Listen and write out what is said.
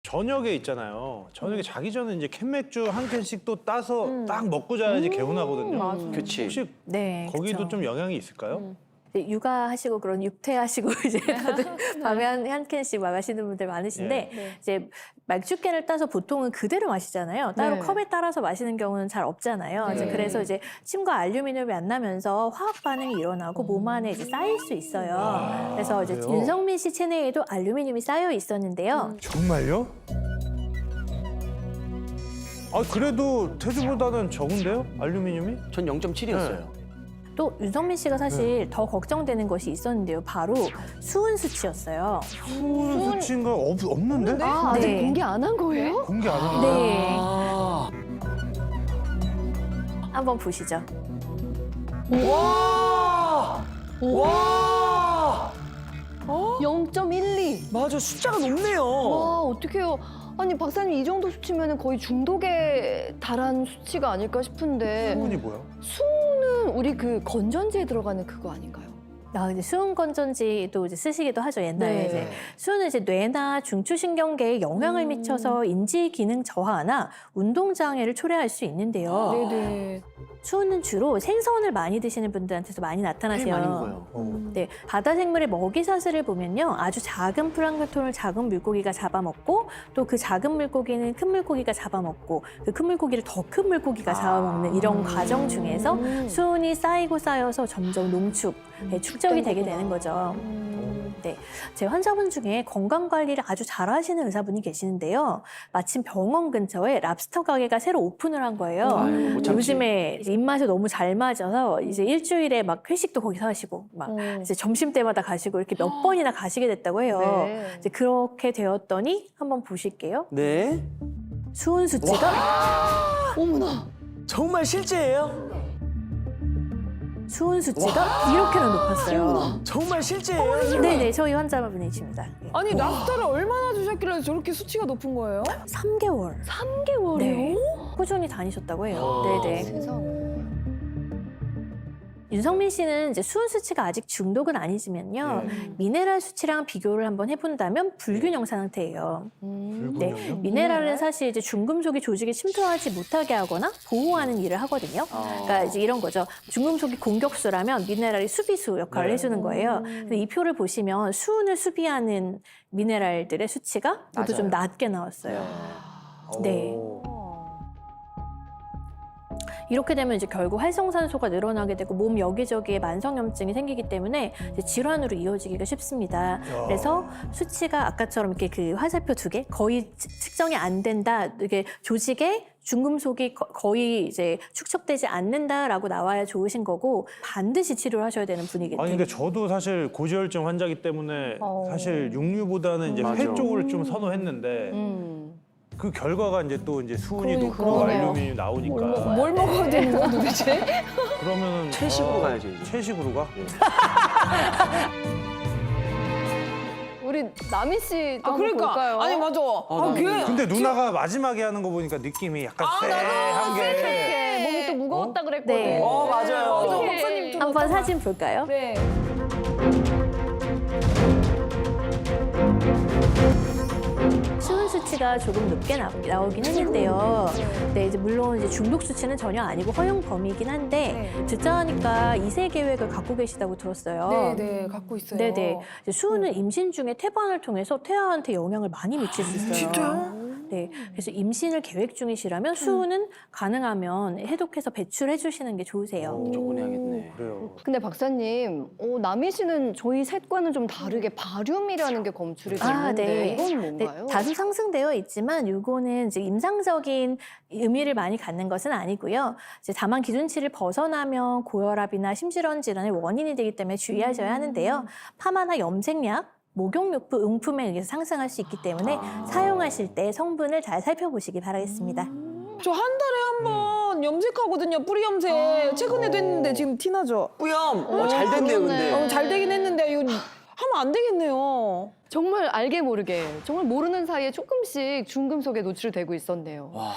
저녁에 있잖아요. 저녁에 자기 전에 이제 캔맥주 한 캔씩 또 따서 딱 먹고 자야지 개운하거든요. 맞아. 그치. 혹시 네, 거기도 그쵸. 좀 영향이 있을까요? 이제 육아하시고 그런 육퇴하시고 이제 다들 밤에 한 캔씩 마시는 분들 많으신데 네. 이제 맥주캔을 따서 보통은 그대로 마시잖아요. 따로 네. 컵에 따라서 마시는 경우는 잘 없잖아요. 네. 이제 그래서 이제 침과 알루미늄이 안 나면서 화학 반응이 일어나고 몸 안에 이제 쌓일 수 있어요. 그래서 이제 그래요? 윤성민 씨 체내에도 알루미늄이 쌓여 있었는데요. 정말요? 아 그래도 태주보다는 적은데요? 알루미늄이? 전 0.7이었어요. 또 윤성민 씨가 사실 더 걱정되는 것이 있었는데요. 바로 수은 수치였어요. 수은 수치인가 없는데? 아, 아직 네. 공개 안 한 거예요? 공개 안 하는 거예요? 네, 아. 한번 보시죠. 와! 와! 0.12. 맞아, 숫자가 높네요. 와, 어떡해요. 아니, 박사님 이 정도 수치면 거의 중독에 달한 수치가 아닐까 싶은데 수은이 뭐야? 수는 우리 그 건전지에 들어가는 그거 아닌가요? 이제 수은 건전지도 이제 쓰시기도 하죠. 옛날에 네. 이제 수은은 이제 뇌나 중추신경계에 영향을 미쳐서 인지 기능 저하나 운동 장애를 초래할 수 있는데요. 네네. 수은은 주로 생선을 많이 드시는 분들한테서 많이 꽤 나타나세요. 많이 먹어요. 네, 바다 생물의 먹이 사슬을 보면요, 아주 작은 플랑크톤을 작은 물고기가 잡아먹고 또 그 작은 물고기는 큰 물고기가 잡아먹고 그 큰 물고기를 더 큰 물고기가 잡아먹는 이런 과정 중에서 수은이 쌓이고 쌓여서 점점 농축, 축적이 되게 되는 거죠. 네, 제 환자분 중에 건강 관리를 아주 잘하시는 의사분이 계시는데요. 마침 병원 근처에 랍스터 가게가 새로 오픈을 한 거예요. 아이고, 못 참지. 요즘에 이제 입맛에 너무 잘 맞아서 이제 일주일에 막 회식도 거기서 하시고 막 이제 점심 때마다 가시고 이렇게 몇 번이나 가시게 됐다고 해요. 네. 이제 그렇게 되었더니 한번 보실게요. 네. 수은 수치가 어머나. 정말 실제예요? 수은 수치가 이렇게나 높았어요. 정말 실제예요? 네네, 저희 환자분이십니다. 네. 아니 랍스터를 얼마나 주셨길래 저렇게 수치가 높은 거예요? 3개월 3개월이요? 네, 꾸준히 다니셨다고 해요. 네네. 세상. 윤성민 씨는 이제 수은 수치가 아직 중독은 아니지만요. 미네랄 수치랑 비교를 한번 해본다면 불균형 상태예요. 네, 불균형이요? 미네랄은 사실 이제 중금속이 조직에 침투하지 못하게 하거나 보호하는 일을 하거든요. 그러니까 이제 이런 거죠. 중금속이 공격수라면 미네랄이 수비수 역할을 네. 해주는 거예요. 근데 이 표를 보시면 수은을 수비하는 미네랄들의 수치가 모두 좀 맞아요. 낮게 나왔어요. 네. 이렇게 되면 이제 결국 활성산소가 늘어나게 되고 몸 여기저기에 만성염증이 생기기 때문에 이제 질환으로 이어지기가 쉽습니다. 그래서 수치가 아까처럼 이렇게 그 화살표 2개 거의 측정이 안 된다. 이게 조직에 중금속이 거의 이제 축적되지 않는다라고 나와야 좋으신 거고 반드시 치료를 하셔야 되는 분위기예요. 아니 근데 저도 사실 고지혈증 환자이기 때문에 사실 육류보다는 이제 회 맞아. 쪽을 좀 선호했는데 그 결과가 이제 또 이제 수은이 높고 그러네요. 알루미늄이 나오니까 뭘 먹어야 되는 거야 도대체? 그러면은 채식으로 가야죠, 이제. 채식으로 가? 우리 남희 씨도 한번 그러니까 볼까요? 아니 맞아. 나는 걔 근데 누나가 마지막에 하는 거 보니까 느낌이 약간 쎄한 게 네, 몸이 또 무거웠다 그랬거든. 네. 맞아요. 어떡해. 박사님 한번 사진 볼까요? 네. 수은 수치가 조금 높게 나오긴 했는데요. 네, 이제 물론 이제 중독 수치는 전혀 아니고 허용 범위이긴 한데 듣자 하니까 2세 계획을 갖고 계시다고 들었어요. 네네 갖고 있어요. 네네. 이제 수은은 임신 중에 태반을 통해서 태아한테 영향을 많이 미칠 수 있어요. 진짜요? 네. 그래서 임신을 계획 중이시라면 수은은 가능하면 해독해서 배출해 주시는 게 좋으세요. 무조건 해야겠네. 그래요. 근데 박사님, 남희 씨는 저희 셋과는 좀 다르게 바륨이라는 게 검출이 됐는데 이건 뭔가요? 네, 다수 상승되어 있지만 이거는 이제 임상적인 의미를 많이 갖는 것은 아니고요. 이제 다만 기준치를 벗어나면 고혈압이나 심질환 질환의 원인이 되기 때문에 주의하셔야 하는데요. 파마나 염색약, 목욕용품에 의해서 상승할 수 있기 때문에 사용하실 때 성분을 잘 살펴보시기 바라겠습니다. 저 한 달에 한 번 염색하거든요. 뿌리 염색. 최근에도 했는데 지금 티나죠? 뿌염! 잘 된대요, 근데. 잘 되긴 했는데 이거 하면 안 되겠네요. 정말 알게 모르게, 정말 모르는 사이에 조금씩 중금속에 노출되고 있었네요. 와.